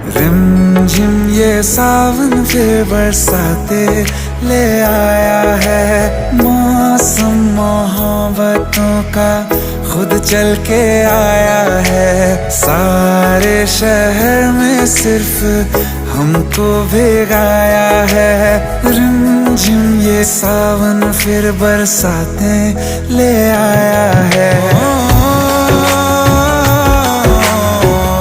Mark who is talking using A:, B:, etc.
A: रिमझिम ये सावन फिर बरसाते ले आया है। मौसम मोहब्बतों का खुद चल के आया है। सारे शहर में सिर्फ हमको भिगाया है। रिमझिम ये सावन फिर बरसाते ले आया है।